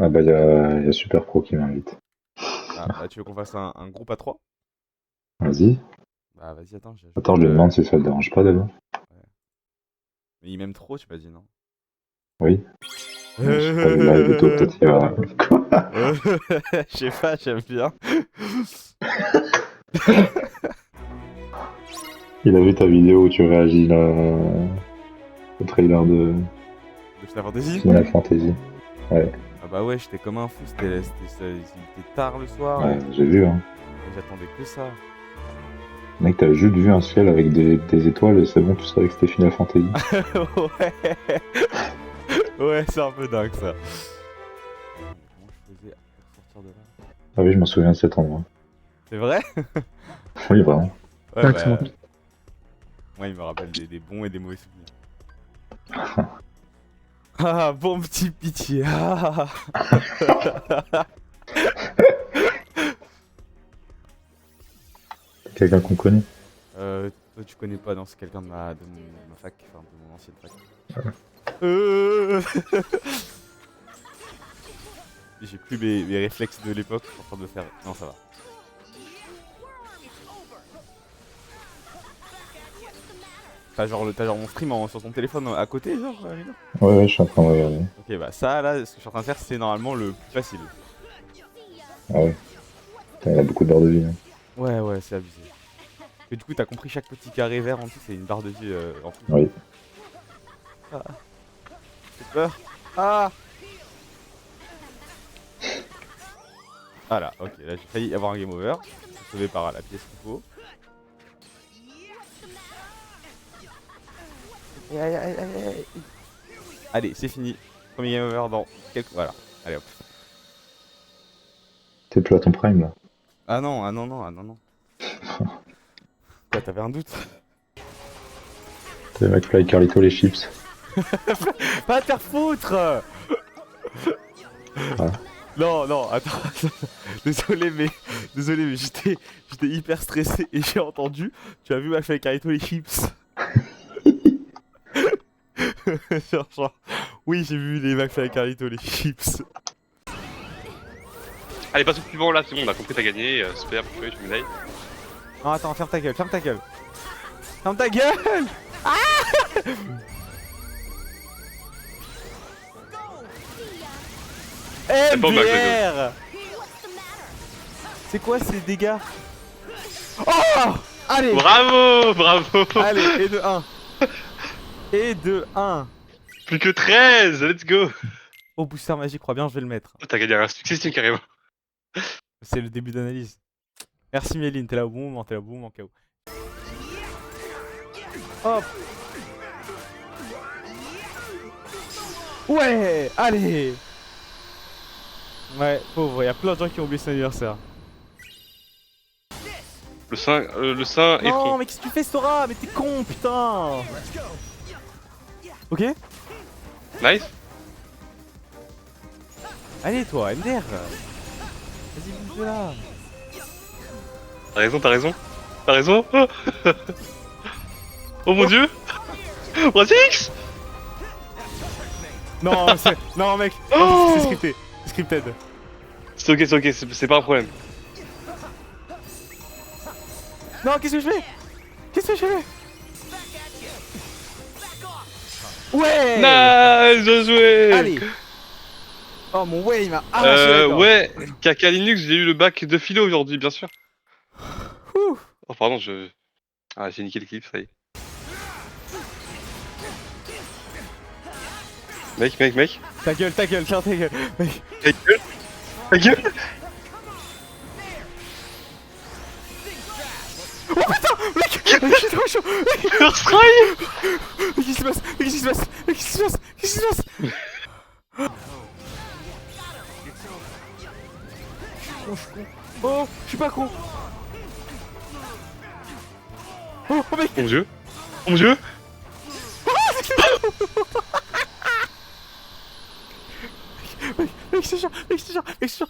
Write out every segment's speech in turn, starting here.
Ah bah y a Super Pro qui m'invite. Ah, bah tu veux qu'on fasse un groupe à 3? Vas-y. Bah vas-y, attends, j'ajoute... Attends, je lui demande si ça te dérange pas d'abord. Ouais. Mais il m'aime trop, tu m'as dit non? Oui. Ouais, je sais pas, les lives et tout, peut-être il va. Quoi? Je sais pas, j'aime bien. Il a vu ta vidéo où tu réagis là au trailer de De Final Fantasy? Final Fantasy. Ouais, Ah bah ouais, j'étais comme un fou, il était tard le soir ouais, j'ai vu, hein. et j'attendais que ça. Mec, t'as juste vu un ciel avec des étoiles et c'est bon, tu savais que c'était Final Fantasy. Ouais, ouais, c'est un peu dingue ça. Comment je faisais pour sortir de là? Ah oui, je m'en souviens de cet endroit. C'est vrai? Oui, vraiment. Ouais, bah, moi il me rappelle des bons et des mauvais souvenirs. Ah, bon petit pitié. Ah. Quelqu'un qu'on connaît. Toi tu connais pas, non, c'est quelqu'un de ma fac, enfin de mon ancienne fac. Euh... J'ai plus mes réflexes de l'époque, je suis en train de le faire. Non, ça va. T'as genre mon stream sur ton téléphone à côté, genre, Lina? Ouais, ouais, je suis en train de regarder. Ok, bah ça, là, ce que je suis en train de faire, c'est normalement le plus facile. Ah ouais, putain, il a beaucoup de barres de vie, hein. Ouais, ouais, c'est abusé. Et du coup, t'as compris, chaque petit carré vert en dessous, c'est une barre de vie en plus. Oui. Ah, j'ai peur. Ah. Voilà, ok, là j'ai failli avoir un game over. Je suis sauvé par la pièce qu'il faut. Aïe, aïe, aïe, aïe, aïe. Allez, c'est fini. Premier game over dans quelques... Voilà, allez hop. T'es plus à ton prime là. Ah non, ah non, non, ah non, non. Quoi, t'avais un doute? T'es McFly, Carlito, les chips. Pas te faire foutre! Ah. Non, non, attends. Désolé, mais j'étais hyper stressé et j'ai entendu. Tu as vu ma fille Carito les chips? Genre, oui, j'ai vu les McFly et Carlito les chips. Allez, passe au suivant là, c'est bon, on a compris, t'as gagné. Super, parfait, tu médailles. Non, attends, ferme ta gueule, ferme ta gueule. Ferme ta gueule! C'est pas au max, MDR! C'est quoi ces dégâts? Oh! Allez! Bravo, bravo. Allez, et de 1. Et de 1. Plus que 13, let's go. Oh, booster magique, crois bien, je vais le mettre. Oh, t'as gagné un succès carrément. C'est le début d'analyse. Merci Méline, t'es là au bon moment, t'es là au bon moment, KO. Hop! Ouais! Allez! Ouais, pauvre, y'a plein de gens qui ont oublié son anniversaire. Le sein est Non, front. mais qu'est-ce que tu fais, Sora? Mais t'es con, putain! Ok? Nice. Allez, toi, MDR! Vas-y, bouge de là! T'as raison, t'as raison. T'as raison. Oh, oh mon dieu. Brazix. Non, c'est. Non, mec! Oh, C'est scripté! C'est scripted! c'est ok, c'est pas un problème. Non, qu'est-ce que je fais? Qu'est-ce que je fais? Ouais! Nice, bien joué. Allez! Oh, mon ouais, il m'a arraché la gorge. Ouais, Caca Linux, j'ai eu le bac de philo aujourd'hui, bien sûr. Ouh. Oh, pardon, Ah, j'ai niqué l'équipe, ça y est. Mec. Ta gueule, ferme ta gueule! Mec. Ta gueule. Ta gueule. Oh putain! Mec! Mec, je suis trop chaud! First try. Mais qu'est-ce qui se passe? Mais qu'est-ce qui se passe? Mais qu'est-ce qui se passe? Qu'est-ce qui se passe? Oh, je suis con. Oh, je suis pas con. Oh, oh mec! Mon dieu. Mon dieu. Mec, je te jure, mec, je te jure, mec, je te jure.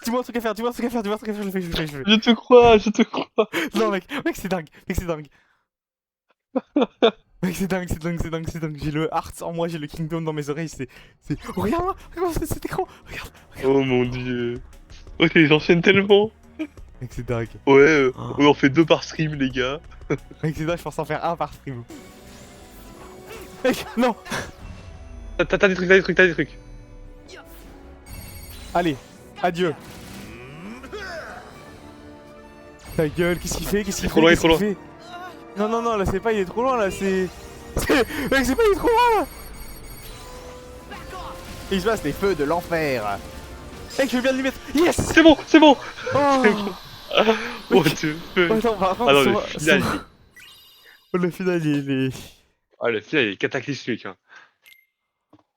Dis-moi un truc à faire, dis-moi un truc à faire, dis-moi un truc à faire, je le fais. Je te crois, je te crois. Non, mec, c'est dingue, mec, c'est dingue. Mec, c'est dingue, c'est dingue, c'est dingue, c'est dingue. J'ai le Hearts en moi, j'ai le Kingdom dans mes oreilles. Oh, regarde-moi, regarde cet écran. Regarde. Oh mon dieu. Ok, ils enchaînent tellement. Mec, c'est dingue. Ouais, Oh. on en fait 2 par stream, les gars. Mec, c'est dingue, je pense en faire un par stream. Mec, non. T'as des trucs, t'as des trucs, t'as des trucs. Allez, adieu. Ta gueule, qu'est-ce qu'il fait? Qu'est-ce qu'il trop fait? loin, Qu'est-ce trop qu'il fait? Non, non, non, là c'est pas, il est trop loin là, c'est. Mec, c'est pas, il est trop loin là! Il se passe des feux de l'enfer! Mec, je viens de lui mettre. Yes! C'est bon, c'est bon. Oh! What the fuck. Attends, par contre, Ah non, le final. le final, il est. Ah, le final, il est cataclysmique. Hein.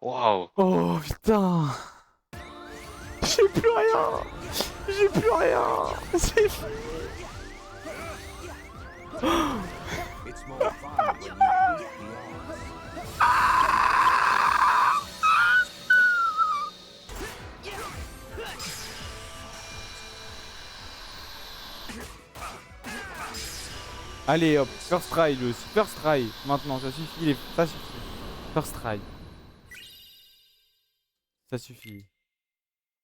Waouh. Oh putain! J'ai plus rien! J'ai plus rien! C'est fini! It's more fun when you beat the odds. Allez hop, first try le first try. Maintenant, ça suffit, ça suffit. First try. Ça suffit.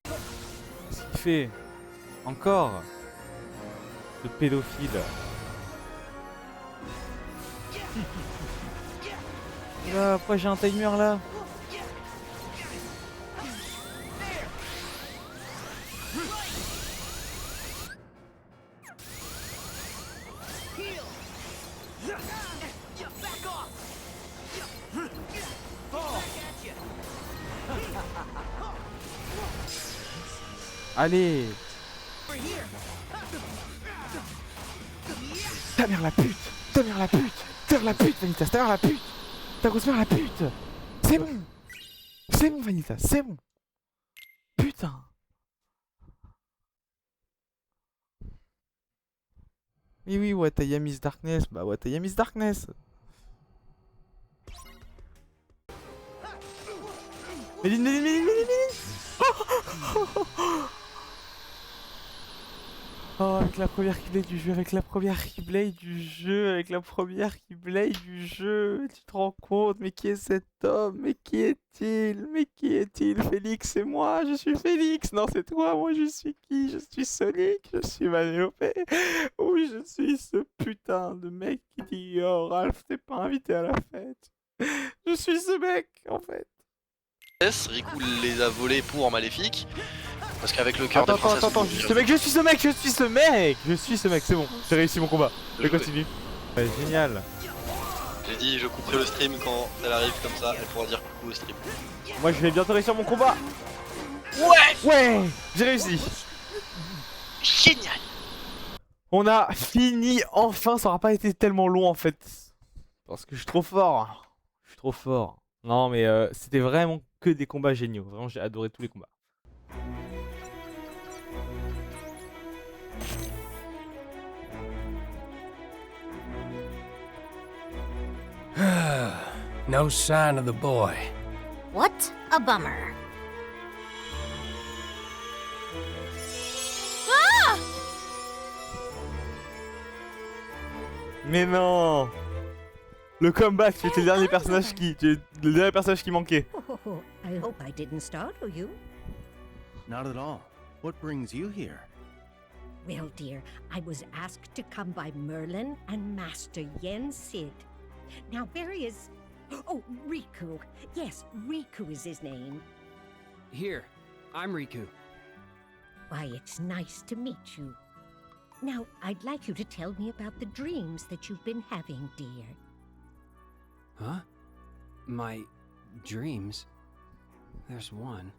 Qu'est-ce qu'il fait? Encore? Ce pédophile. Là, pourquoi j'ai un timer là? Allez! Ta mère la pute! Ta mère la pute! Ta mère la pute, Vanitas! Ta mère la pute! Ta grosse mère la pute! C'est bon! C'est bon, Vanitas! C'est bon! Putain! Oui, oui, what I am is darkness. Bah, what I am is darkness. Méline, Méline, Méline, Méline, Méline. Oh, avec la première Keyblade du jeu, avec la première Keyblade du jeu, avec la première Keyblade du jeu. Tu te rends compte? Mais qui est cet homme? Mais qui est-il? Mais qui est-il? Félix, c'est moi, je suis Félix. Non, c'est toi, moi je suis qui? Je suis Sonic, je suis Vanellope. Oui, je suis ce putain de mec qui dit oh Ralph, t'es pas invité à la fête. Je suis ce mec, en fait. Riku les a volés pour Maléfique. Parce qu'avec le cœur des Attends, princesses, attends, je suis ce mec, je suis ce mec, je suis ce mec. Je suis ce mec, c'est bon, j'ai réussi mon combat. Je continue. Ouais, génial. J'ai dit je couperai le stream quand elle arrive comme ça, elle pourra dire coucou au stream. Moi je vais bientôt réussir mon combat. Ouais, j'ai réussi. Génial. On a fini enfin, ça aura pas été tellement long en fait. Parce que je suis trop fort. Je suis trop fort. Non mais c'était vraiment que des combats géniaux. Vraiment j'ai adoré tous les combats. No sign of the boy. What a bummer. Mais non. Le comeback, tu étais le dernier personnage qui manquait. Oh, I hope I didn't startle you. Not at all. What brings you here? Well, dear, I was asked to come by Merlin and Master Yen Sid. Now, where is... Oh, Riku. Yes, Riku is his name. Here, I'm Riku. Why, it's nice to meet you. Now, I'd like you to tell me about the dreams that you've been having, dear. Huh? My dreams? There's one.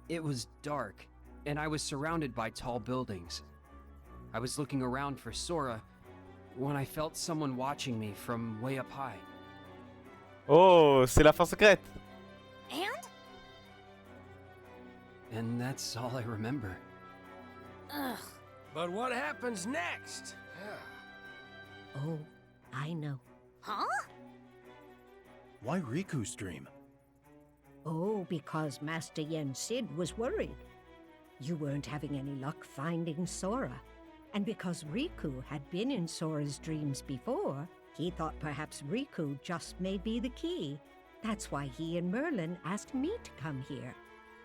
It was dark, and I was surrounded by tall buildings. I was looking around for Sora when I felt someone watching me from way up high. Oh, c'est la fin secrète. And? And that's all I remember. Ugh. But what happens next? Oh, I know. Huh? Why Riku's dream? Oh, because Master Yen Sid was worried. You weren't having any luck finding Sora. And because Riku had been in Sora's dreams before, He thought perhaps Riku just may be the key. That's why he and Merlin asked me to come here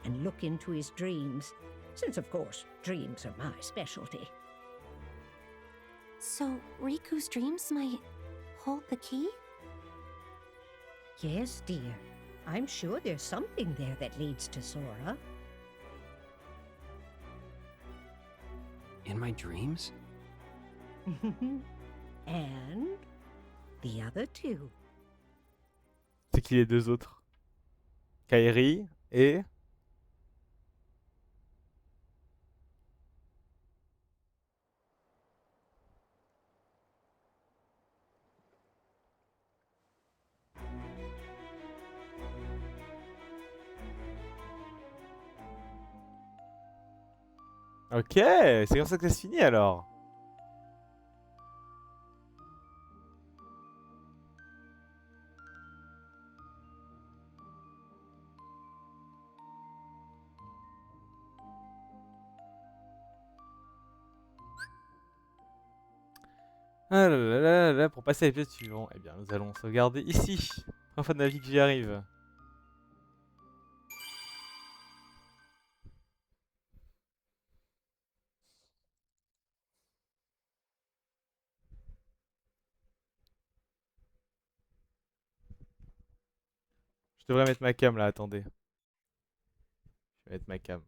and look into his dreams, since, of course, dreams are my specialty. So, Riku's dreams might hold the key? Yes, dear. I'm sure there's something there that leads to Sora. In my dreams? And the other two. C'est qui les deux autres? Kairi et... Ok, c'est comme ça que ça se finit alors. Ah là là là là, pour passer à l'épisode suivant, eh bien nous allons sauvegarder ici. Première fois de ma vie que j'y arrive. Je devrais mettre ma cam là, attendez. Je vais mettre ma cam.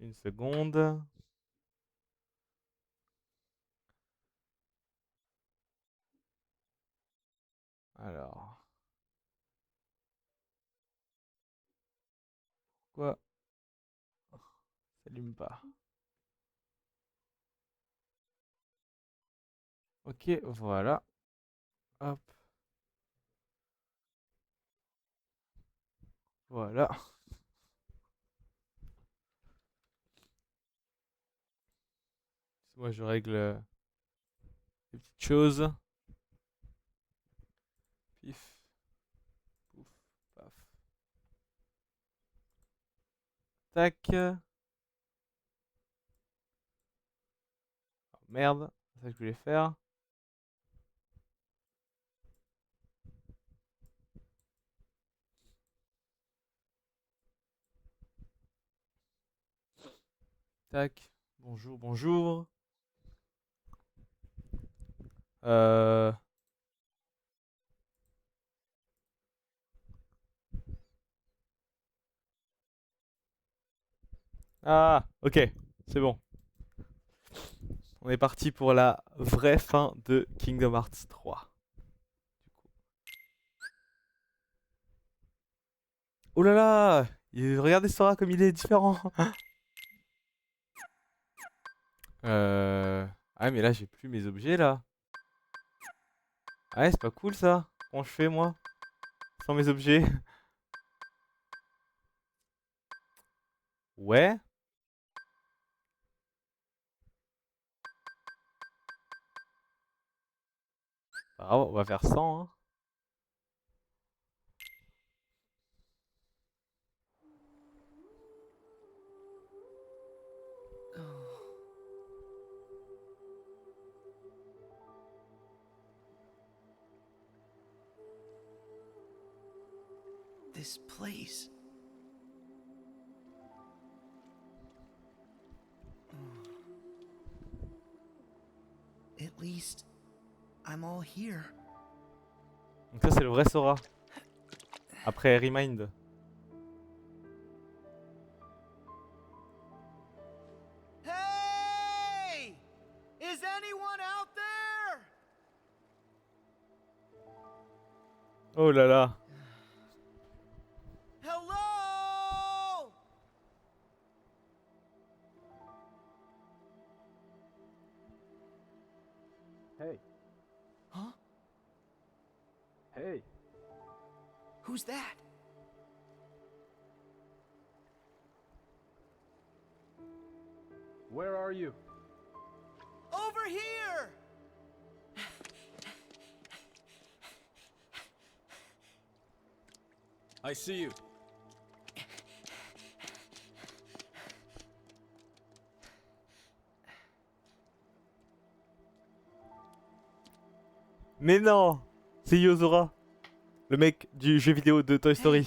Une seconde. Alors. Quoi? Ça s'allume pas. Ok, voilà. Hop. Voilà. Moi je règle les petites choses. Pif. Pouf. Paf. Tac. Oh, merde. C'est ça que je voulais faire. Tac. Bonjour, bonjour. Euh... Ah, ok. C'est bon. On est parti pour la vraie fin de Kingdom Hearts 3. Oh là là! Regardez Sora comme il est différent. Ah mais là j'ai plus mes objets là. Ah ouais, c'est pas cool ça. Comment je fais moi? Sans mes objets. Ouais. Ah, on va faire 100 hein. This place. At least I'm all here. Donc ça c'est le vrai Sora. Après Remind. Hey! Is anyone out there? Oh là là. Hello? Hey. Huh? Hey. Who's that? Where are you? You're here! I see you. Mais non, c'est Yozora, le mec du jeu vidéo de Toy Story.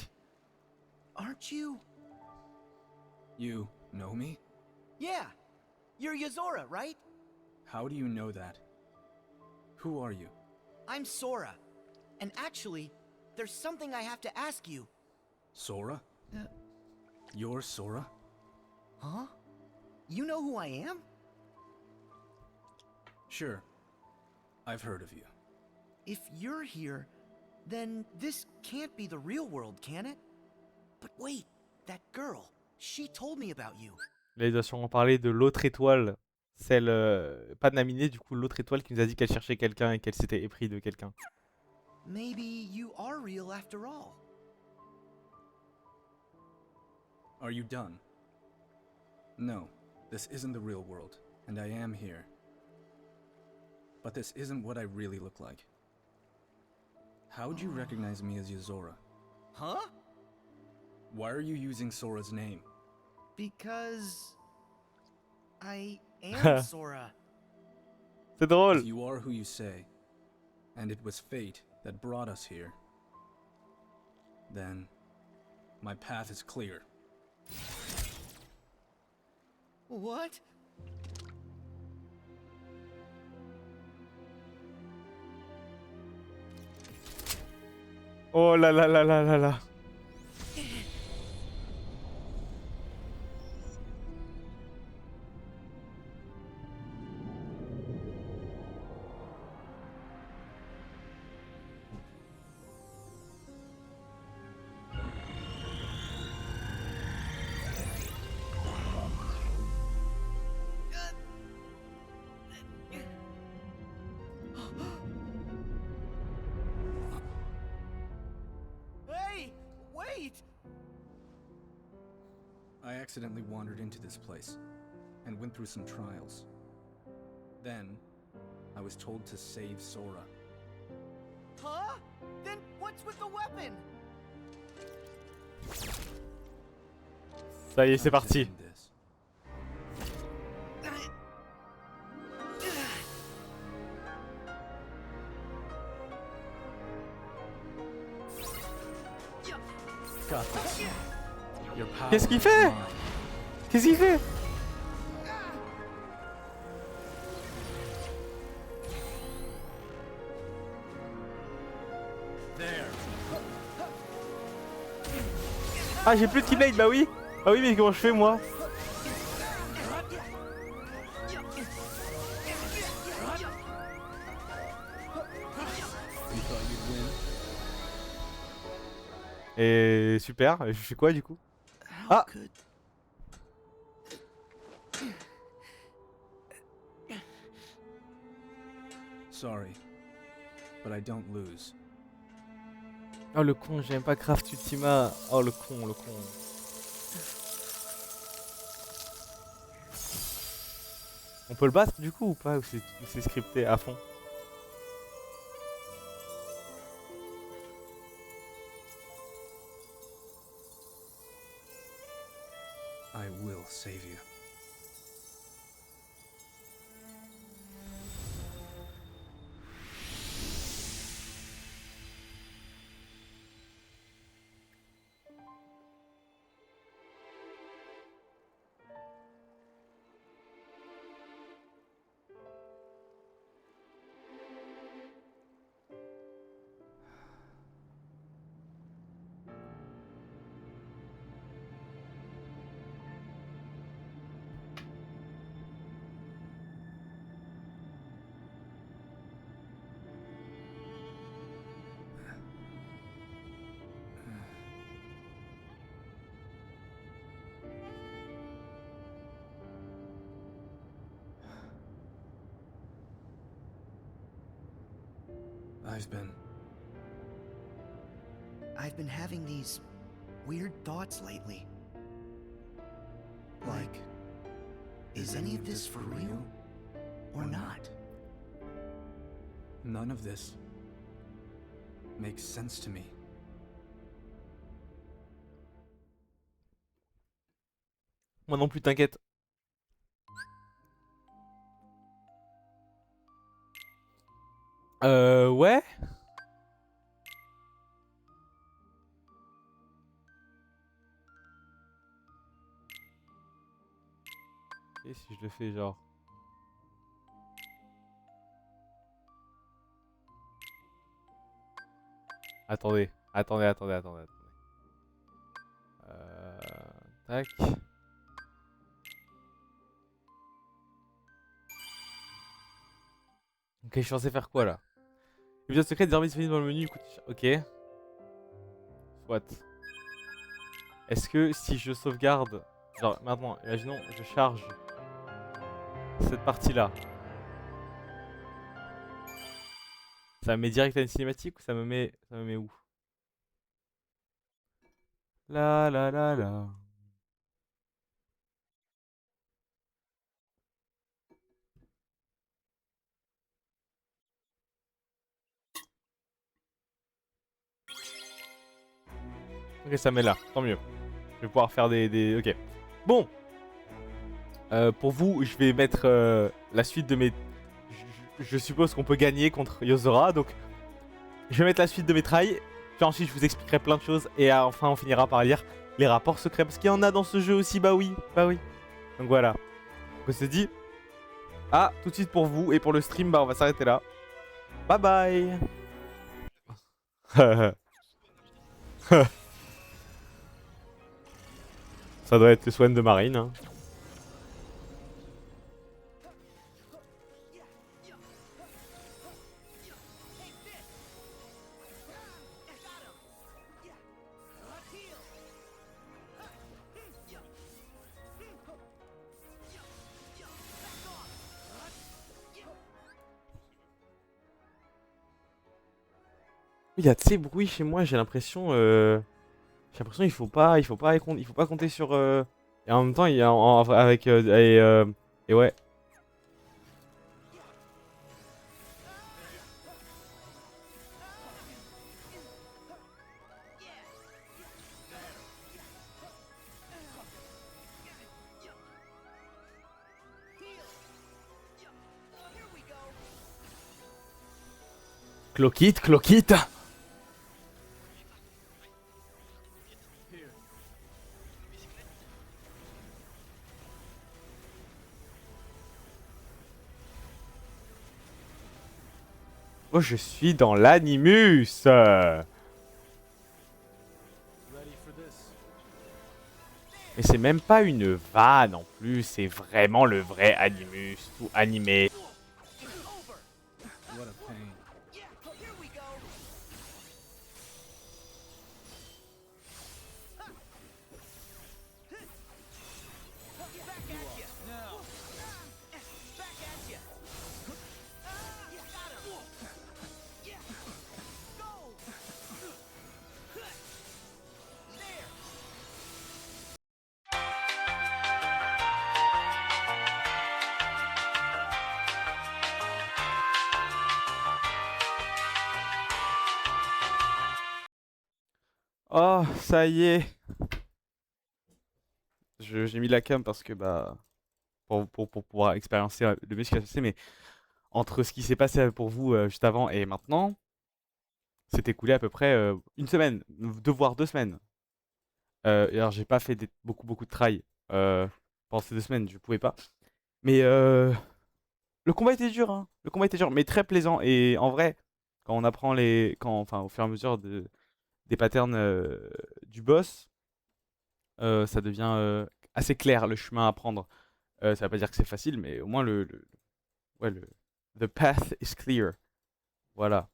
Aren't you? You know me? Yeah. You're Yozora, right? How do you know that? Who are you? I'm Sora. And actually, there's something I have to ask you. Sora? You're Sora? Huh? You know who I am? Sure. I've heard of you. If you're here, then this can't be the real world, can it? But wait, that girl, she told me about you. Là, il doit sûrement parler de l'autre étoile, celle, pas de Naminé, du coup, l'autre étoile qui nous a dit qu'elle cherchait quelqu'un et qu'elle s'était épris de quelqu'un. Maybe you are real after all. Are you done? No, this isn't the real world, and I am here. But this isn't what I really look like. How'd you recognize me as Yozora? Huh? Why are you using Sora's name? Because I am Sora. C'est drôle. If you are who you say, and it was fate that brought us here, then my path is clear. What? Oh là là là là là là. Hey, wait! I accidentally wandered into this place and went through some trials. Then, I was told to save Sora. Huh? Then what's with the weapon? Ça y est, c'est I'm parti. taking this. Got this. Your power Qu'est-ce qu'il is fait? mine. Qu'est-ce qu'il fait? There. Ah, j'ai plus de Keyblade, bah oui. Bah oui, mais comment je fais moi? You thought you'd win? Et super, je fais quoi du coup? How Ah. could... Sorry, but I don't lose. Oh le con, j'aime pas Craft Ultima. Oh le con, le con. On peut le battre du coup ou pas? Ou c'est scripté à fond? I will save you. I've been having these weird thoughts lately. Like, Is any of this for real? or not. None of this makes sense to me. Moi non plus, t'inquiète. Ouais. Et si je le fais genre... Attendez. Tac. Ok, je suis censé faire quoi là? Épisode secret désormais disponible dans le menu. Ok. Soit. Est-ce que si je sauvegarde... Genre maintenant, imaginons, je charge cette partie-là. Ça me met direct à une cinématique ou ça me met où? La la la la. Ok, ça met là, tant mieux. Je vais pouvoir faire des... Ok. Bon. Pour vous, je vais mettre la suite de mes... Je suppose qu'on peut gagner contre Yozora, donc... Je vais mettre la suite de mes trails, puis ensuite je vous expliquerai plein de choses, et enfin on finira par lire les rapports secrets, parce qu'il y en a dans ce jeu aussi, bah oui. Donc voilà. Donc on se dit... Ah, tout de suite pour vous, et pour le stream, bah on va s'arrêter là. Bye bye. Ça doit être le Swan de Marine. Hein. Il y a de ces bruits chez moi, j'ai l'impression il faut pas compter sur et en même temps il y a avec et ouais. Cloquite. Oh, je suis dans l'animus. Mais c'est même pas une vanne en plus, c'est vraiment le vrai animus, tout animé. What a pain. Oh, ça y est. J'ai mis la cam parce que bah pour pouvoir expérimenter le mieux ce qui va se passer, mais entre ce qui s'est passé pour vous juste avant et maintenant, s'est écoulé à peu près une semaine, voire 2 semaines. Et alors j'ai pas fait beaucoup de try pendant ces 2 semaines, je pouvais pas. Mais le combat était dur, hein. Le combat était dur, mais très plaisant. Et en vrai, quand on apprend enfin au fur et à mesure des patterns du boss, ça devient assez clair le chemin à prendre. Ça veut pas dire que c'est facile, mais au moins ouais, the path is clear. Voilà.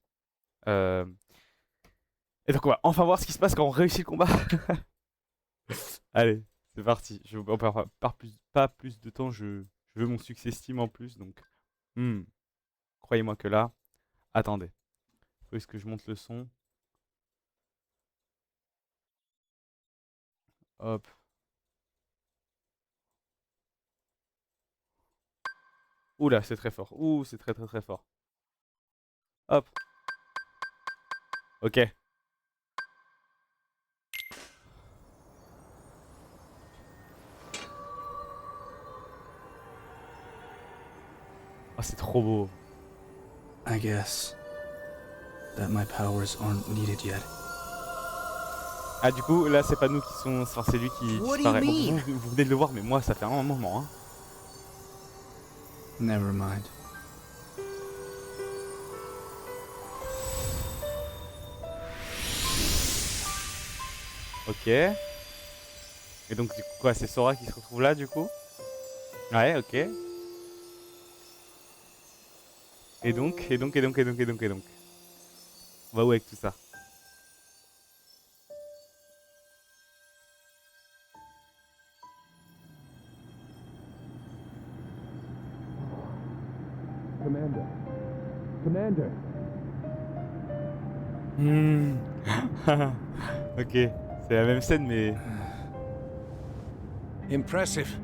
Euh, Et donc on va enfin voir ce qui se passe quand on réussit le combat. Allez, c'est parti. On perd pas plus de temps. Je veux mon succès Steam en plus, donc croyez-moi que là. Attendez. Faut est-ce que je monte le son? Hop. Oula, c'est très fort. Ouh, c'est très très très fort. Hop. Ok. Oh, c'est trop beau. I guess that my powers aren't needed yet. Ah, du coup, là, c'est pas nous qui sont. Enfin, c'est lui qui What do you disparaît. Bon, mean? vous venez de le voir, mais moi, ça fait un moment, hein. Never mind. Ok. Et donc, du coup, quoi, c'est Sora qui se retrouve là, du coup? Ouais, ok. Et donc. On va où avec tout ça? Commander. Hmm. Ok, c'est la même scène, mais. Impressive,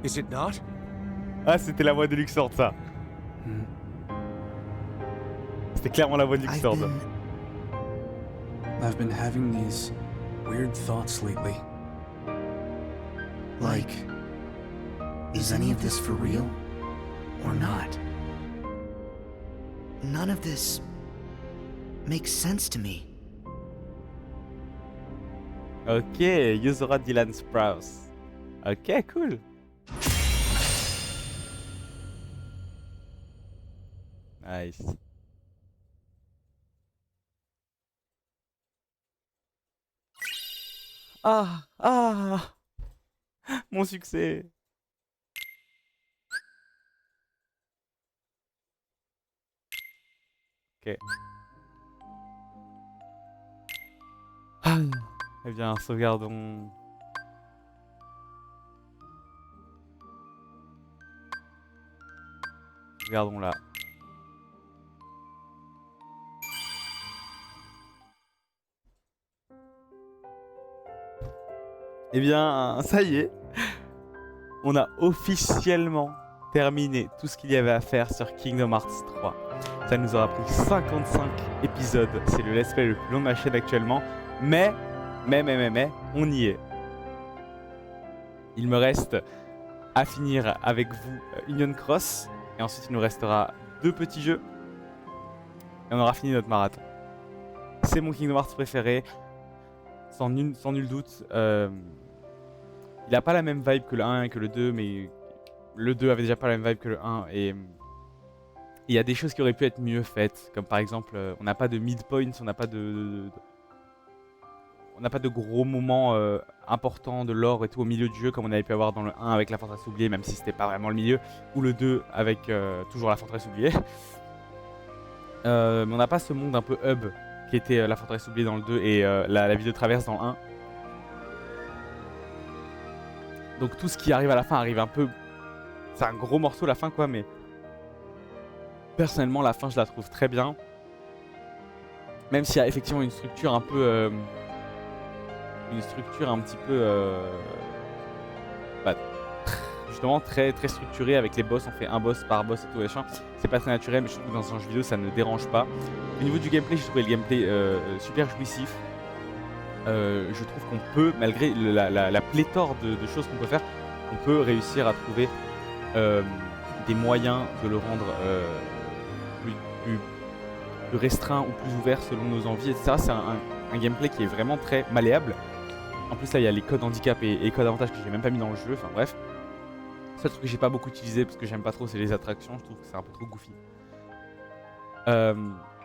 is it not? Ah, c'était la voix de Luxord, ça. C'était clairement la voix de Luxord. I've been having these weird thoughts lately. Like, is any of this for real? Or not? None of this makes sense to me. Ok, Yuzora Dylan Sprouse. Ok, cool. Nice. Ah, ah, mon succès. Ok. Ah. Eh bien, sauvegardons. Sauvegardons là. Eh bien, ça y est. On a officiellement terminé tout ce qu'il y avait à faire sur Kingdom Hearts 3. Ça nous aura pris 55 épisodes. C'est le let's play le plus long de ma chaîne actuellement. Mais, on y est. Il me reste à finir avec vous Union Cross. Et ensuite, il nous restera 2 petits jeux. Et on aura fini notre marathon. C'est mon Kingdom Hearts préféré. Sans nul doute. Il n'a pas la même vibe que le 1 et que le 2. Mais le 2 avait déjà pas la même vibe que le 1. Et il y a des choses qui auraient pu être mieux faites. Comme par exemple, on n'a pas de midpoint. On n'a pas on n'a pas de gros moments importants de lore et tout au milieu du jeu comme on avait pu avoir dans le 1 avec la forteresse oubliée, même si c'était pas vraiment le milieu, ou le 2 avec toujours la forteresse oubliée. Mais on n'a pas ce monde un peu hub qui était la forteresse oubliée dans le 2 et la ville de traverse dans le 1. Donc tout ce qui arrive à la fin arrive un peu... C'est un gros morceau la fin quoi, mais... Personnellement la fin je la trouve très bien. Même s'il y a effectivement une structure un peu... une structure un petit peu justement très structurée avec les boss, on fait un boss par boss et tout machin. C'est pas très naturel mais je trouve que dans un jeu vidéo ça ne dérange pas. Au niveau du gameplay, j'ai trouvé le gameplay super jouissif. Je trouve qu'on peut, malgré la pléthore de choses qu'on peut faire, on peut réussir à trouver des moyens de le rendre plus restreint ou plus ouvert selon nos envies, etc. C'est un gameplay qui est vraiment très malléable. En plus là il y a les codes handicap et codes avantages que j'ai même pas mis dans le jeu, enfin bref. Le seul truc que j'ai pas beaucoup utilisé parce que j'aime pas trop c'est les attractions, je trouve que c'est un peu trop goofy.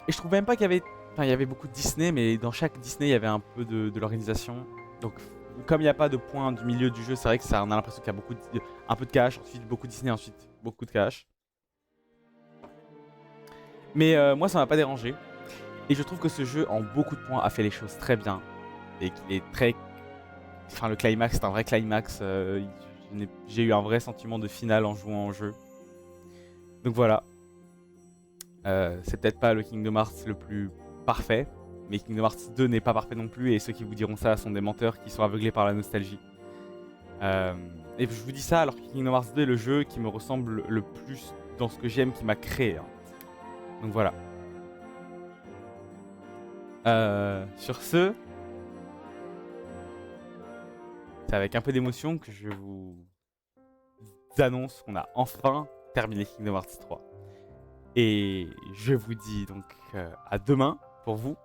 Et je trouve même pas qu'il y avait... Enfin il y avait beaucoup de Disney mais dans chaque Disney il y avait un peu de l'organisation. Donc comme il n'y a pas de point du milieu du jeu, c'est vrai que ça, on a l'impression qu'il y a un peu de cash, ensuite beaucoup de Disney, ensuite beaucoup de cash. Mais moi ça m'a pas dérangé. Et je trouve que ce jeu en beaucoup de points a fait les choses très bien. Et qu'il est très... Enfin le climax c'est un vrai climax. J'ai eu un vrai sentiment de finale en jouant au jeu. Donc voilà. C'est peut-être pas le Kingdom Hearts le plus parfait. Mais Kingdom Hearts 2 n'est pas parfait non plus. Et ceux qui vous diront ça sont des menteurs qui sont aveuglés par la nostalgie. Et je vous dis ça alors que Kingdom Hearts 2 est le jeu qui me ressemble le plus dans ce que j'aime qui m'a créé. Hein. Donc voilà. Sur ce, c'est avec un peu d'émotion que je vous annonce qu'on a enfin terminé Kingdom Hearts 3. Et je vous dis donc à demain pour vous,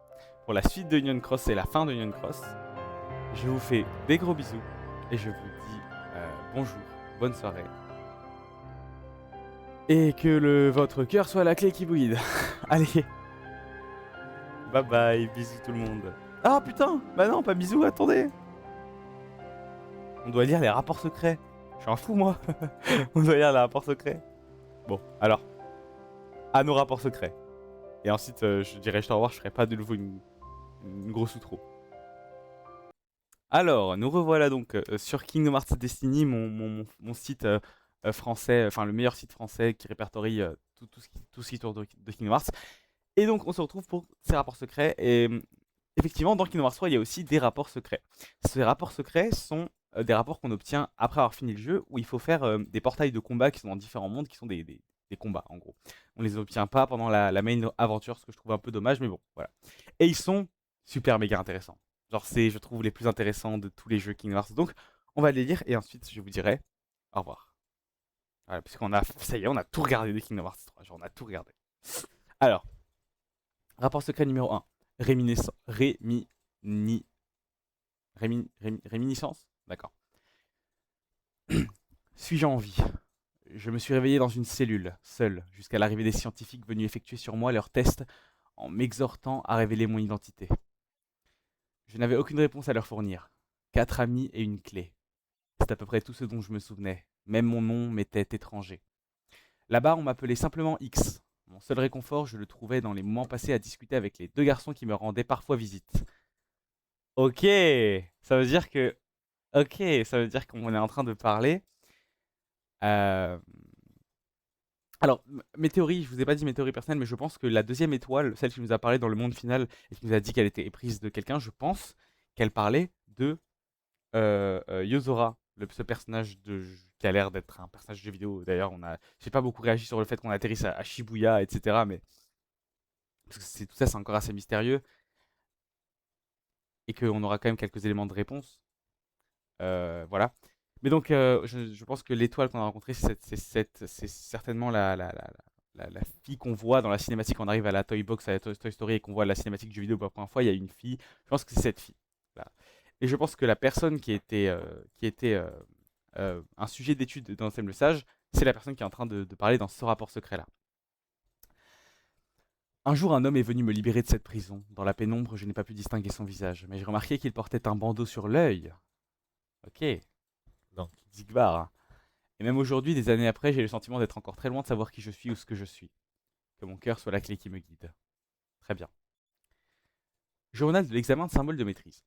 pour la suite de Union Cross et la fin de Union Cross. Je vous fais des gros bisous et je vous dis bonjour, bonne soirée. Et que votre cœur soit la clé qui vous guide. Allez. Bye bye, bisous tout le monde. Ah putain, bah non, pas bisous, attendez. On doit lire les rapports secrets. Je suis un fou moi. On doit lire les rapports secrets. Bon, alors. À nos rapports secrets. Et ensuite, je dirais au revoir, je ferai pas de nouveau une grosse outro. Alors, nous revoilà donc sur Kingdom Hearts Destiny, mon site français, enfin le meilleur site français qui répertorie tout ce qui tourne de Kingdom Hearts. Et donc, on se retrouve pour ces rapports secrets. Et effectivement, dans Kingdom Hearts 3, il y a aussi des rapports secrets. Ces rapports secrets sont des rapports qu'on obtient après avoir fini le jeu, où il faut faire des portails de combat qui sont dans différents mondes, qui sont des combats en gros. On les obtient pas pendant la main aventure, ce que je trouve un peu dommage, mais bon, voilà. Et ils sont super méga intéressants. Genre, je trouve, les plus intéressants de tous les jeux Kingdom Hearts. Donc, on va les lire et ensuite, je vous dirai au revoir. Voilà, puisqu'on a, ça y est, on a tout regardé de Kingdom Hearts 3. Genre, on a tout regardé. Alors, rapport secret numéro 1. Réminiscence. D'accord. Suis-je en vie? Je me suis réveillé dans une cellule, seul, jusqu'à l'arrivée des scientifiques venus effectuer sur moi leurs tests en m'exhortant à révéler mon identité. Je n'avais aucune réponse à leur fournir. 4 amis et une clé. C'est à peu près tout ce dont je me souvenais. Même mon nom m'était étranger. Là-bas, on m'appelait simplement X. Mon seul réconfort, je le trouvais dans les moments passés à discuter avec les 2 garçons qui me rendaient parfois visite. Ok, ça veut dire que... Ok, ça veut dire qu'on est en train de parler... Alors, mes théories, je vous ai pas dit mes théories personnelles, mais je pense que la deuxième étoile, celle qui nous a parlé dans le monde final et qui nous a dit qu'elle était éprise de quelqu'un, je pense qu'elle parlait de Yozora, ce personnage qui a l'air d'être un personnage de jeu vidéo. D'ailleurs, j'ai pas beaucoup réagi sur le fait qu'on atterrisse à Shibuya, etc. Mais parce que tout ça, c'est encore assez mystérieux et qu'on aura quand même quelques éléments de réponse. Voilà. Mais donc, je pense que l'étoile qu'on a rencontrée, c'est certainement la fille qu'on voit dans la cinématique. Quand on arrive à la Toy Box, à la Toy Story, et qu'on voit la cinématique du jeu vidéo pour la première fois, il y a une fille. Je pense que c'est cette fille. Voilà. Et je pense que la personne qui était un sujet d'étude dans Sam le Sage, c'est la personne qui est en train de parler dans ce rapport secret-là. Un jour, un homme est venu me libérer de cette prison. Dans la pénombre, je n'ai pas pu distinguer son visage, mais j'ai remarqué qu'il portait un bandeau sur l'œil. Ok. Donc, Zigbar. Et même aujourd'hui, des années après, j'ai le sentiment d'être encore très loin de savoir qui je suis ou ce que je suis. Que mon cœur soit la clé qui me guide. Très bien. Journal de l'examen de symbole de maîtrise.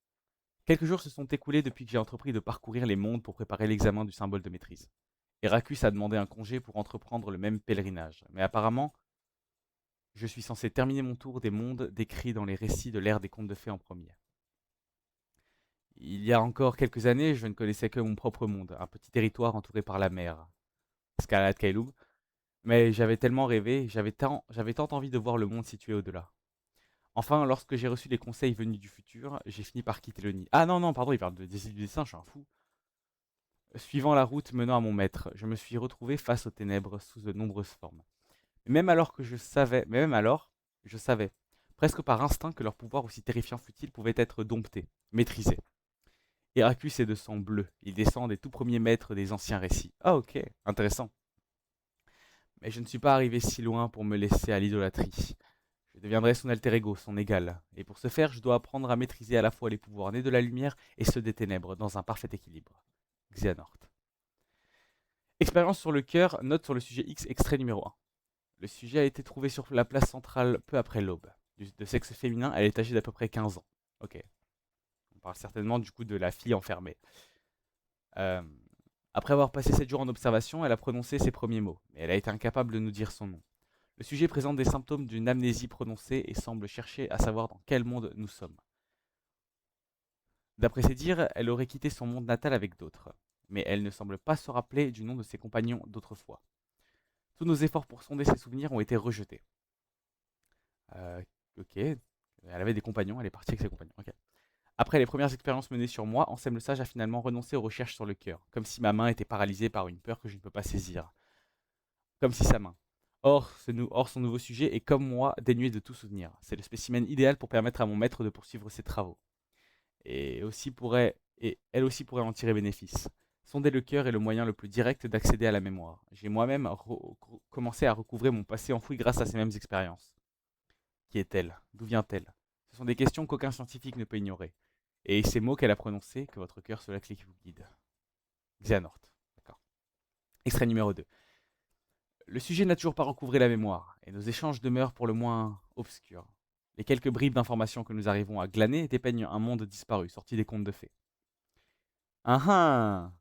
Quelques jours se sont écoulés depuis que j'ai entrepris de parcourir les mondes pour préparer l'examen du symbole de maîtrise. Heracus a demandé un congé pour entreprendre le même pèlerinage. Mais apparemment, je suis censé terminer mon tour des mondes décrits dans les récits de l'ère des contes de fées en premier. Il y a encore quelques années, je ne connaissais que mon propre monde, un petit territoire entouré par la mer, Scarlet Kailub, mais j'avais tellement rêvé, j'avais tant envie de voir le monde situé au-delà. Enfin, lorsque j'ai reçu les conseils venus du futur, j'ai fini par quitter le nid. Ah non, pardon, il parle des îles du dessin, je suis un fou. Suivant la route menant à mon maître, je me suis retrouvé face aux ténèbres sous de nombreuses formes. Même alors, je savais, presque par instinct, que leur pouvoir aussi terrifiant fut-il pouvait être dompté, maîtrisé. Heracus est de sang bleu. Il descend des tout premiers maîtres des anciens récits. Ah ok, intéressant. Mais je ne suis pas arrivé si loin pour me laisser à l'idolâtrie. Je deviendrai son alter ego, son égal. Et pour ce faire, je dois apprendre à maîtriser à la fois les pouvoirs nés de la lumière et ceux des ténèbres, dans un parfait équilibre. Xehanort. Expérience sur le cœur, note sur le sujet X, extrait numéro 1. Le sujet a été trouvé sur la place centrale peu après l'aube. De sexe féminin, elle est âgée d'à peu près 15 ans. Ok. On parle certainement du coup de la fille enfermée. Après avoir passé 7 jours en observation, elle a prononcé ses premiers mots, mais elle a été incapable de nous dire son nom. Le sujet présente des symptômes d'une amnésie prononcée et semble chercher à savoir dans quel monde nous sommes. D'après ses dires, elle aurait quitté son monde natal avec d'autres, mais elle ne semble pas se rappeler du nom de ses compagnons d'autrefois. Tous nos efforts pour sonder ses souvenirs ont été rejetés. Ok. Elle avait des compagnons, elle est partie avec ses compagnons. Ok. Après les premières expériences menées sur moi, Ansem le Sage a finalement renoncé aux recherches sur le cœur, comme si ma main était paralysée par une peur que je ne peux pas saisir. Comme si sa main. Or, son nouveau sujet est comme moi, dénué de tout souvenir. C'est le spécimen idéal pour permettre à mon maître de poursuivre ses travaux. Et elle aussi pourrait en tirer bénéfice. Sonder le cœur est le moyen le plus direct d'accéder à la mémoire. J'ai moi-même commencé à recouvrer mon passé enfoui grâce à ces mêmes expériences. Qui est-elle? D'où vient-elle? Ce sont des questions qu'aucun scientifique ne peut ignorer. Et ces mots qu'elle a prononcés, que votre cœur soit la clé qui vous guide. Xehanort. D'accord. Extrait numéro 2. Le sujet n'a toujours pas recouvré la mémoire, et nos échanges demeurent pour le moins obscurs. Les quelques bribes d'informations que nous arrivons à glaner dépeignent un monde disparu, sorti des contes de fées. Ah ah!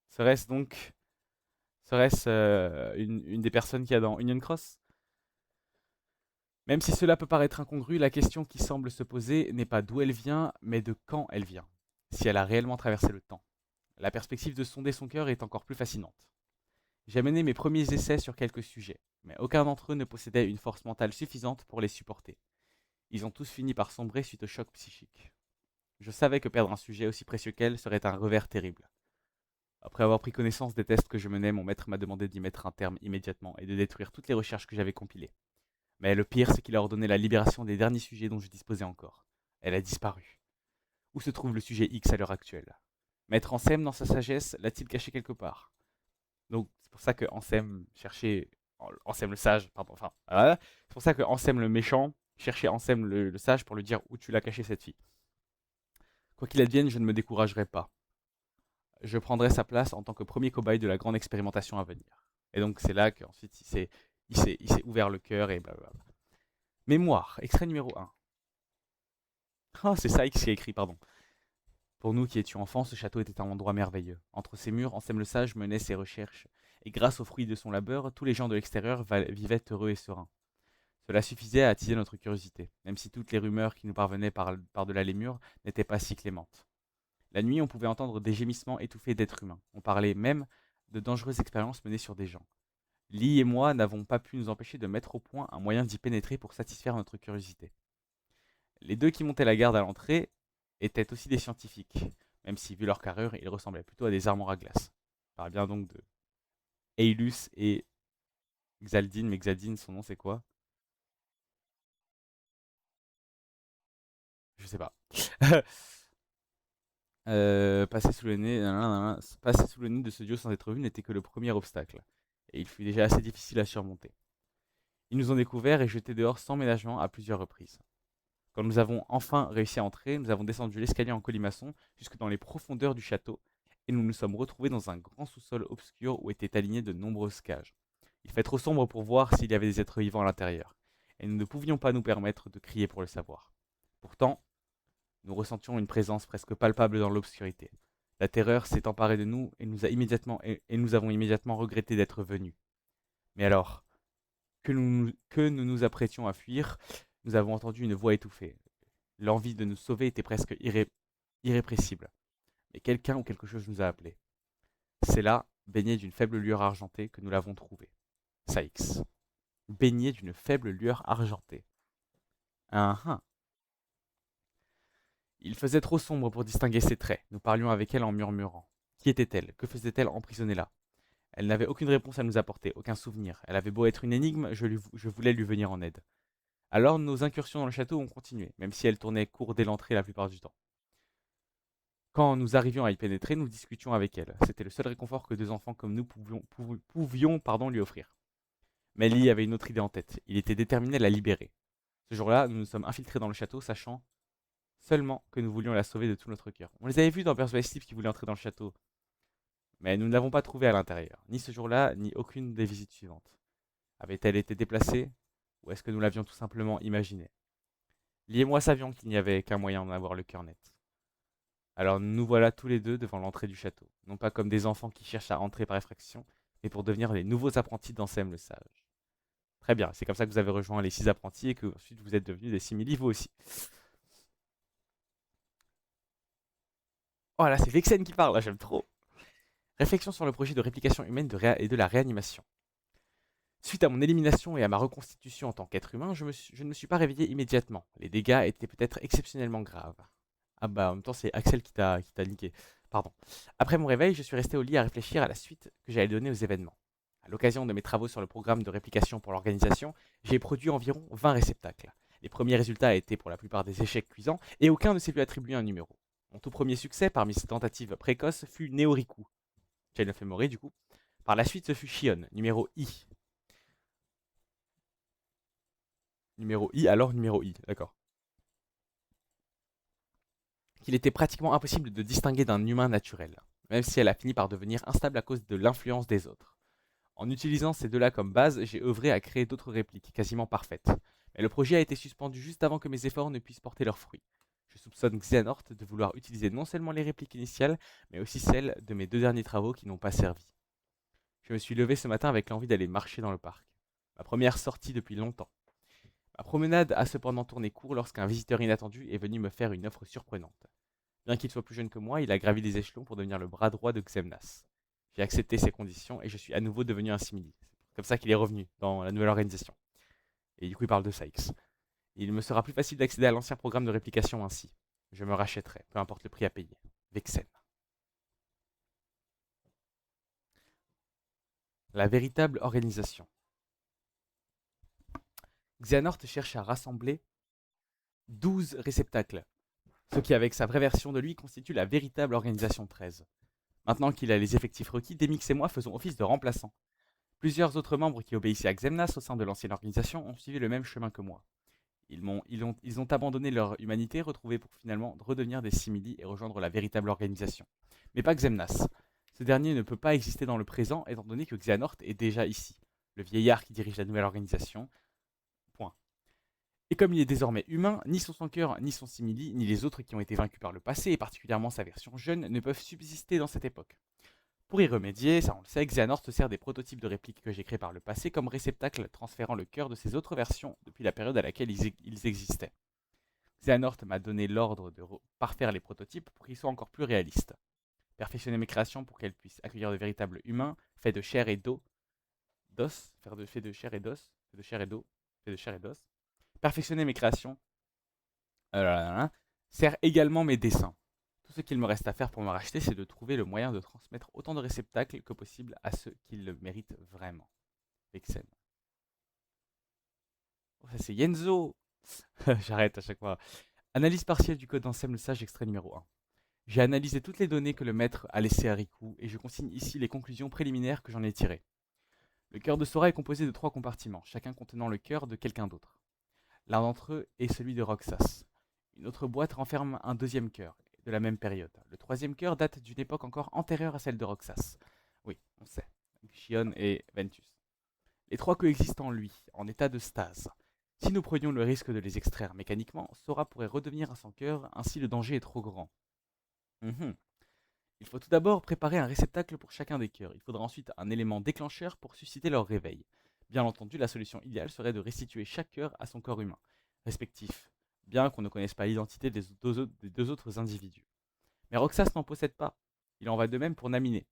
Serait-ce une des personnes qu'il y a dans Union Cross? Même si cela peut paraître incongru, la question qui semble se poser n'est pas d'où elle vient, mais de quand elle vient, si elle a réellement traversé le temps. La perspective de sonder son cœur est encore plus fascinante. J'ai mené mes premiers essais sur quelques sujets, mais aucun d'entre eux ne possédait une force mentale suffisante pour les supporter. Ils ont tous fini par sombrer suite au choc psychique. Je savais que perdre un sujet aussi précieux qu'elle serait un revers terrible. Après avoir pris connaissance des tests que je menais, mon maître m'a demandé d'y mettre un terme immédiatement et de détruire toutes les recherches que j'avais compilées. Mais le pire, c'est qu'il a ordonné la libération des derniers sujets dont je disposais encore. Elle a disparu. Où se trouve le sujet X à l'heure actuelle? Maître Ansem, dans sa sagesse, l'a-t-il caché quelque part? Donc c'est pour ça que Ansem cherchait... Ansem le sage, pardon, enfin... Voilà. C'est pour ça que Ansem le méchant cherchait Ansem le sage pour lui dire où tu l'as caché cette fille. Quoi qu'il advienne, je ne me découragerai pas. Je prendrai sa place en tant que premier cobaye de la grande expérimentation à venir. Et donc c'est là qu'ensuite il s'est ouvert le cœur et blablabla. Mémoire, extrait numéro 1. Oh, c'est Sykes qui a écrit, pardon. Pour nous qui étions enfants, ce château était un endroit merveilleux. Entre ses murs, Ansem le Sage menait ses recherches, et grâce aux fruits de son labeur, tous les gens de l'extérieur vivaient heureux et sereins. Cela suffisait à attiser notre curiosité, même si toutes les rumeurs qui nous parvenaient par-delà les murs n'étaient pas si clémentes. La nuit, on pouvait entendre des gémissements étouffés d'êtres humains. On parlait même de dangereuses expériences menées sur des gens. Lee et moi n'avons pas pu nous empêcher de mettre au point un moyen d'y pénétrer pour satisfaire notre curiosité. Les deux qui montaient la garde à l'entrée étaient aussi des scientifiques, même si, vu leur carrure, ils ressemblaient plutôt à des armoires à glace. On parle bien donc de Eilus et Xaldine, mais Xaldine, son nom c'est quoi? Je sais pas. Passer sous le nez, passer sous le nez de ce dieu sans être vu n'était que le premier obstacle, et il fut déjà assez difficile à surmonter. Ils nous ont découverts et jetés dehors sans ménagement à plusieurs reprises. Quand nous avons enfin réussi à entrer, nous avons descendu l'escalier en colimaçon jusque dans les profondeurs du château, et nous nous sommes retrouvés dans un grand sous-sol obscur où étaient alignées de nombreuses cages. Il fait trop sombre pour voir s'il y avait des êtres vivants à l'intérieur, et nous ne pouvions pas nous permettre de crier pour le savoir. Pourtant, nous ressentions une présence presque palpable dans l'obscurité. La terreur s'est emparée de nous et nous avons immédiatement regretté d'être venus. Mais alors, que nous nous apprêtions à fuir, nous avons entendu une voix étouffée. L'envie de nous sauver était presque irrépressible. Mais quelqu'un ou quelque chose nous a appelés. C'est là, baigné d'une faible lueur argentée, que nous l'avons trouvé. Sykes. Baigné d'une faible lueur argentée. Il faisait trop sombre pour distinguer ses traits. Nous parlions avec elle en murmurant. Qui était-elle? Que faisait-elle emprisonnée là? Elle n'avait aucune réponse à nous apporter, aucun souvenir. Elle avait beau être une énigme, je voulais lui venir en aide. Alors nos incursions dans le château ont continué, même si elles tournaient court dès l'entrée la plupart du temps. Quand nous arrivions à y pénétrer, nous discutions avec elle. C'était le seul réconfort que deux enfants comme nous pouvions lui offrir. Mais Lee avait une autre idée en tête. Il était déterminé à la libérer. Ce jour-là, nous nous sommes infiltrés dans le château, sachant seulement que nous voulions la sauver de tout notre cœur. On les avait vus dans Persuasive qui voulait entrer dans le château. Mais nous ne l'avons pas trouvée à l'intérieur. Ni ce jour-là, ni aucune des visites suivantes. Avait-elle été déplacée? Ou est-ce que nous l'avions tout simplement imaginée? Lee et moi savions qu'il n'y avait qu'un moyen d'en avoir le cœur net. Alors nous voilà tous les deux devant l'entrée du château. Non pas comme des enfants qui cherchent à entrer par effraction, mais pour devenir les nouveaux apprentis d'Ansem le Sage. Très bien, c'est comme ça que vous avez rejoint les 6 apprentis et que ensuite vous êtes devenus des simili vous aussi. Oh là, c'est Vexen qui parle, là j'aime trop. Réflexion sur le projet de réplication humaine et de la réanimation. Suite à mon élimination et à ma reconstitution en tant qu'être humain, je ne me suis pas réveillé immédiatement. Les dégâts étaient peut-être exceptionnellement graves. Ah bah en même temps c'est Axel qui t'a niqué. Pardon. Après mon réveil, je suis resté au lit à réfléchir à la suite que j'allais donner aux événements. À l'occasion de mes travaux sur le programme de réplication pour l'organisation, j'ai produit environ 20 réceptacles. Les premiers résultats étaient pour la plupart des échecs cuisants et aucun ne s'est vu attribuer un numéro. Mon tout premier succès parmi ces tentatives précoces fut Neoriku, Chain of Memory du coup. Par la suite ce fut Shion, numéro I. Numéro I, alors numéro I, d'accord. Qu'il était pratiquement impossible de distinguer d'un humain naturel, même si elle a fini par devenir instable à cause de l'influence des autres. En utilisant ces deux-là comme base, j'ai œuvré à créer d'autres répliques, quasiment parfaites. Mais le projet a été suspendu juste avant que mes efforts ne puissent porter leurs fruits. Je soupçonne Xehanort de vouloir utiliser non seulement les répliques initiales, mais aussi celles de mes deux derniers travaux qui n'ont pas servi. Je me suis levé ce matin avec l'envie d'aller marcher dans le parc. Ma première sortie depuis longtemps. Ma promenade a cependant tourné court lorsqu'un visiteur inattendu est venu me faire une offre surprenante. Bien qu'il soit plus jeune que moi, il a gravi les échelons pour devenir le bras droit de Xemnas. J'ai accepté ses conditions et je suis à nouveau devenu un simili. C'est comme ça qu'il est revenu dans la nouvelle organisation. Et du coup, il parle de Sykes. Il me sera plus facile d'accéder à l'ancien programme de réplication ainsi. Je me rachèterai, peu importe le prix à payer. Vexen. La véritable organisation. Xehanort cherche à rassembler 12 réceptacles, ce qui, avec sa vraie version de lui, constitue la véritable organisation 13. Maintenant qu'il a les effectifs requis, Demix et moi faisons office de remplaçants. Plusieurs autres membres qui obéissaient à Xemnas au sein de l'ancienne organisation ont suivi le même chemin que moi. Ils ont abandonné leur humanité, retrouvée pour finalement redevenir des simili et rejoindre la véritable organisation. Mais pas Xemnas. Ce dernier ne peut pas exister dans le présent étant donné que Xehanort est déjà ici, le vieillard qui dirige la nouvelle organisation. Point. Et comme il est désormais humain, ni son sans-cœur, ni son simili, ni les autres qui ont été vaincus par le passé, et particulièrement sa version jeune, ne peuvent subsister dans cette époque. Pour y remédier, ça on le sait, Xehanort se sert des prototypes de répliques que j'ai créés par le passé comme réceptacle transférant le cœur de ses autres versions depuis la période à laquelle ils existaient. Xehanort m'a donné l'ordre de parfaire les prototypes pour qu'ils soient encore plus réalistes. Perfectionner mes créations pour qu'elles puissent accueillir de véritables humains, faits de chair et d'os, faits de chair et d'os, faits de chair et d'eau, faits de chair et d'os. Perfectionner mes créations sert également mes dessins. Tout ce qu'il me reste à faire pour me racheter, c'est de trouver le moyen de transmettre autant de réceptacles que possible à ceux qui le méritent vraiment. Vexen. Oh, ça c'est Yenzo. J'arrête à chaque fois. Analyse partielle du code d'Ansem le Sage, extrait numéro 1. J'ai analysé toutes les données que le maître a laissées à Riku et je consigne ici les conclusions préliminaires que j'en ai tirées. Le cœur de Sora est composé de 3 compartiments, chacun contenant le cœur de quelqu'un d'autre. L'un d'entre eux est celui de Roxas. Une autre boîte renferme un deuxième cœur, de la même période. Le troisième cœur date d'une époque encore antérieure à celle de Roxas. Oui, on sait. Shion et Ventus. Les 3 coexistent en lui, en état de stase. Si nous prenions le risque de les extraire mécaniquement, Sora pourrait redevenir un sans-cœur, ainsi le danger est trop grand. Il faut tout d'abord préparer un réceptacle pour chacun des cœurs. Il faudra ensuite un élément déclencheur pour susciter leur réveil. Bien entendu, la solution idéale serait de restituer chaque cœur à son corps humain, respectif, bien qu'on ne connaisse pas l'identité des deux autres individus. Mais Roxas n'en possède pas. Il en va de même pour Naminé,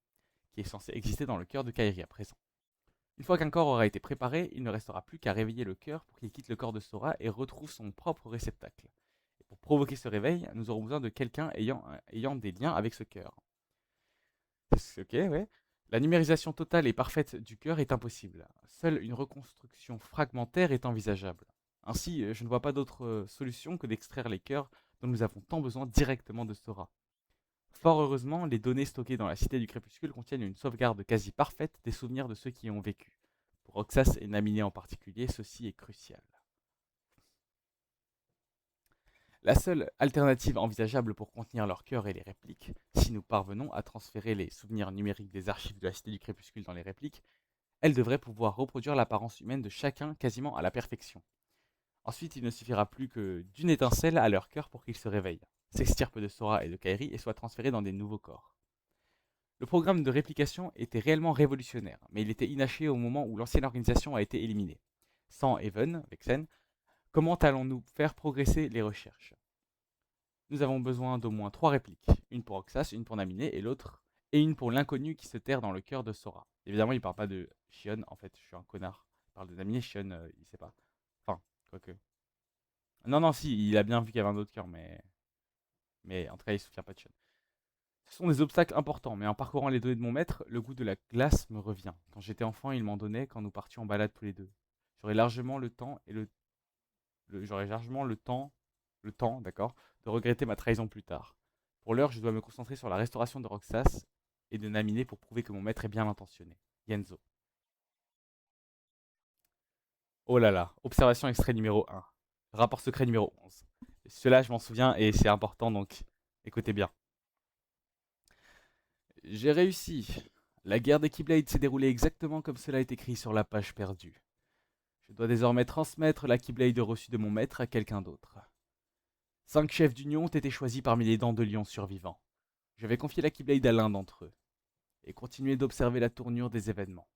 qui est censé exister dans le cœur de Kairi à présent. Une fois qu'un corps aura été préparé, il ne restera plus qu'à réveiller le cœur pour qu'il quitte le corps de Sora et retrouve son propre réceptacle. Et pour provoquer ce réveil, nous aurons besoin de quelqu'un ayant des liens avec ce cœur. Ok, ouais. La numérisation totale et parfaite du cœur est impossible. Seule une reconstruction fragmentaire est envisageable. Ainsi, je ne vois pas d'autre solution que d'extraire les cœurs dont nous avons tant besoin directement de Sora. Fort heureusement, les données stockées dans la Cité du Crépuscule contiennent une sauvegarde quasi parfaite des souvenirs de ceux qui y ont vécu. Pour Roxas et Naminé en particulier, ceci est crucial. La seule alternative envisageable pour contenir leur cœur et les répliques, si nous parvenons à transférer les souvenirs numériques des archives de la Cité du Crépuscule dans les répliques, elle devrait pouvoir reproduire l'apparence humaine de chacun quasiment à la perfection. Ensuite, il ne suffira plus que d'une étincelle à leur cœur pour qu'ils se réveillent, s'extirpent de Sora et de Kairi et soient transférés dans des nouveaux corps. Le programme de réplication était réellement révolutionnaire, mais il était inachevé au moment où l'ancienne organisation a été éliminée. Sans Even, Vexen, comment allons-nous faire progresser les recherches? Nous avons besoin d'au moins 3 répliques, une pour Roxas, une pour Naminé et une pour l'inconnu qui se terre dans le cœur de Sora. Évidemment, il ne parle pas de Shion, en fait, je suis un connard. Il parle de Domination, il sait pas. Enfin, quoique. Non, non, si, il a bien vu qu'il y avait un autre cœur, mais en tout cas, il se souvient pas de Sean. Ce sont des obstacles importants, mais en parcourant les données de mon maître, le goût de la glace me revient. Quand j'étais enfant, il m'en donnait quand nous partions en balade tous les deux. J'aurais largement le temps et j'aurais largement le temps, d'accord, de regretter ma trahison plus tard. Pour l'heure, je dois me concentrer sur la restauration de Roxas et de Naminé pour prouver que mon maître est bien intentionné. Yenzo. Oh là là, observation extrait numéro 1. Rapport secret numéro 11. Cela, je m'en souviens et c'est important, donc écoutez bien. J'ai réussi. La guerre des Keyblades s'est déroulée exactement comme cela est écrit sur la page perdue. Je dois désormais transmettre la Keyblade reçue de mon maître à quelqu'un d'autre. 5 chefs d'union ont été choisis parmi les dents de lion survivants. Je vais confier la Keyblade à l'un d'entre eux, et continuer d'observer la tournure des événements.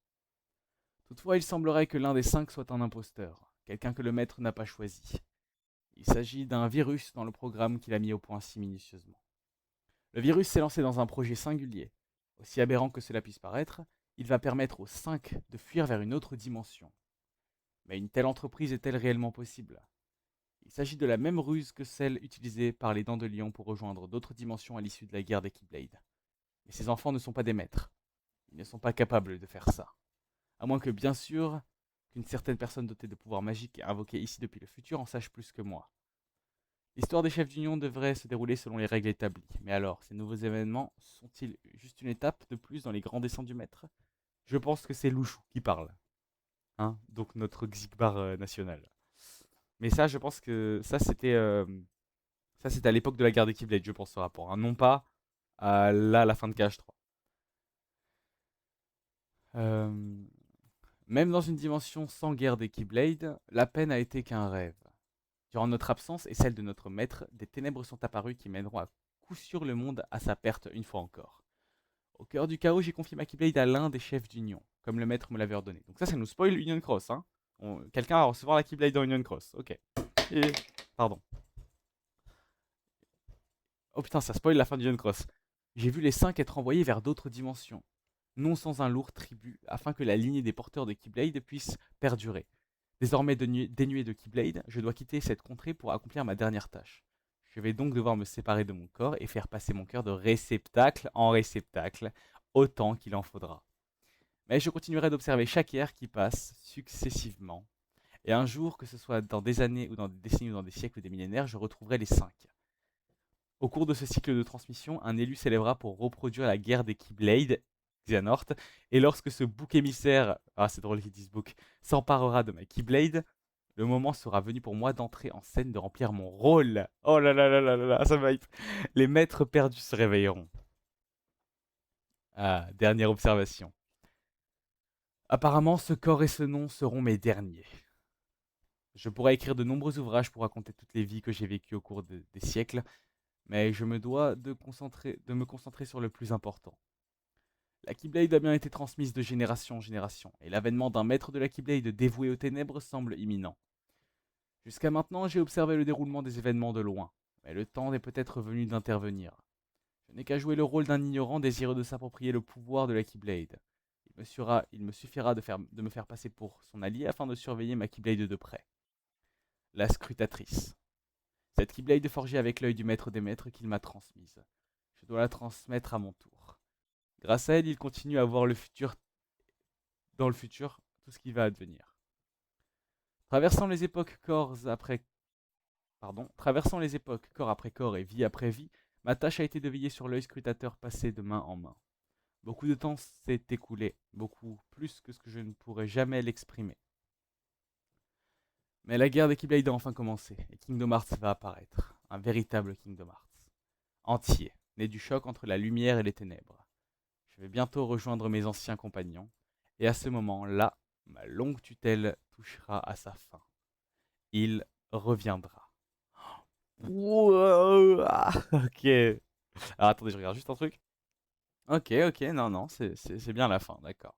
Toutefois, il semblerait que l'un des 5 soit un imposteur, quelqu'un que le maître n'a pas choisi. Il s'agit d'un virus dans le programme qu'il a mis au point si minutieusement. Le virus s'est lancé dans un projet singulier. Aussi aberrant que cela puisse paraître, il va permettre aux 5 de fuir vers une autre dimension. Mais une telle entreprise est-elle réellement possible? Il s'agit de la même ruse que celle utilisée par les Dents de Lion pour rejoindre d'autres dimensions à l'issue de la guerre des Keyblades. Mais ces enfants ne sont pas des maîtres. Ils ne sont pas capables de faire ça. À moins que, bien sûr, qu'une certaine personne dotée de pouvoirs magiques et invoquée ici depuis le futur en sache plus que moi. L'histoire des chefs d'union devrait se dérouler selon les règles établies. Mais alors, ces nouveaux événements sont-ils juste une étape de plus dans les grands dessins du maître? Je pense que c'est Louchou qui parle. Hein, donc notre Xigbar national. Mais ça, je pense que ça, c'était à l'époque de la guerre des Keyblades, je pense, ce rapport. Hein, non pas à la fin de KH3. Même dans une dimension sans guerre des Keyblades, la peine a été qu'un rêve. Durant notre absence et celle de notre maître, des ténèbres sont apparues qui mèneront à coup sûr le monde à sa perte une fois encore. Au cœur du chaos, j'ai confié ma Keyblade à l'un des chefs d'Union, comme le maître me l'avait ordonné. Donc ça nous spoil Union Cross. Hein. Quelqu'un va recevoir la Keyblade dans Union Cross. Ok. Et... Pardon. Oh putain, ça spoil la fin d'Union Cross. J'ai vu les 5 être envoyés vers d'autres dimensions, non sans un lourd tribut, afin que la lignée des porteurs de Keyblade puisse perdurer. Désormais dénué de Keyblade, je dois quitter cette contrée pour accomplir ma dernière tâche. Je vais donc devoir me séparer de mon corps et faire passer mon cœur de réceptacle en réceptacle, autant qu'il en faudra. Mais je continuerai d'observer chaque ère qui passe successivement. Et un jour, que ce soit dans des années ou dans des décennies ou dans des siècles ou des millénaires, je retrouverai les 5. Au cours de ce cycle de transmission, un élu s'élèvera pour reproduire la guerre des Keyblades, Xehanort, et lorsque ce bouc émissaire, ah c'est drôle qu'ils disent bouc, s'emparera de ma Keyblade, le moment sera venu pour moi d'entrer en scène, de remplir mon rôle. Oh là là là là là là, ça me hype. Les maîtres perdus se réveilleront. Ah, dernière observation. Apparemment, ce corps et ce nom seront mes derniers. Je pourrais écrire de nombreux ouvrages pour raconter toutes les vies que j'ai vécues au cours des siècles, mais je me dois de me concentrer sur le plus important. La Keyblade a bien été transmise de génération en génération, et l'avènement d'un maître de la Keyblade dévoué aux ténèbres semble imminent. Jusqu'à maintenant, j'ai observé le déroulement des événements de loin, mais le temps est peut-être venu d'intervenir. Je n'ai qu'à jouer le rôle d'un ignorant désireux de s'approprier le pouvoir de la Keyblade. Il me suffira de me faire passer pour son allié afin de surveiller ma Keyblade de près. La scrutatrice. Cette Keyblade forgée avec l'œil du maître des maîtres qu'il m'a transmise. Je dois la transmettre à mon tour. Grâce à elle, il continue à voir dans le futur tout ce qui va advenir. Traversant les époques corps après corps et vie après vie, ma tâche a été de veiller sur l'œil scrutateur passé de main en main. Beaucoup de temps s'est écoulé, beaucoup plus que ce que je ne pourrais jamais l'exprimer. Mais la guerre des Keyblades a enfin commencé, et Kingdom Hearts va apparaître. Un véritable Kingdom Hearts. Entier, né du choc entre la lumière et les ténèbres. Je vais bientôt rejoindre mes anciens compagnons, et à ce moment-là, ma longue tutelle touchera à sa fin. Il reviendra. Wow, ok. Alors attendez, je regarde juste un truc. Ok, non, c'est bien la fin, d'accord.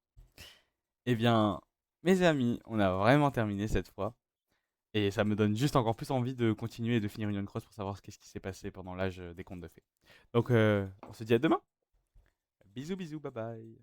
Eh bien, mes amis, on a vraiment terminé cette fois. Et ça me donne juste encore plus envie de continuer et de finir Union Cross pour savoir ce qui s'est passé pendant l'âge des contes de fées. Donc, on se dit à demain. Bisous, bye bye.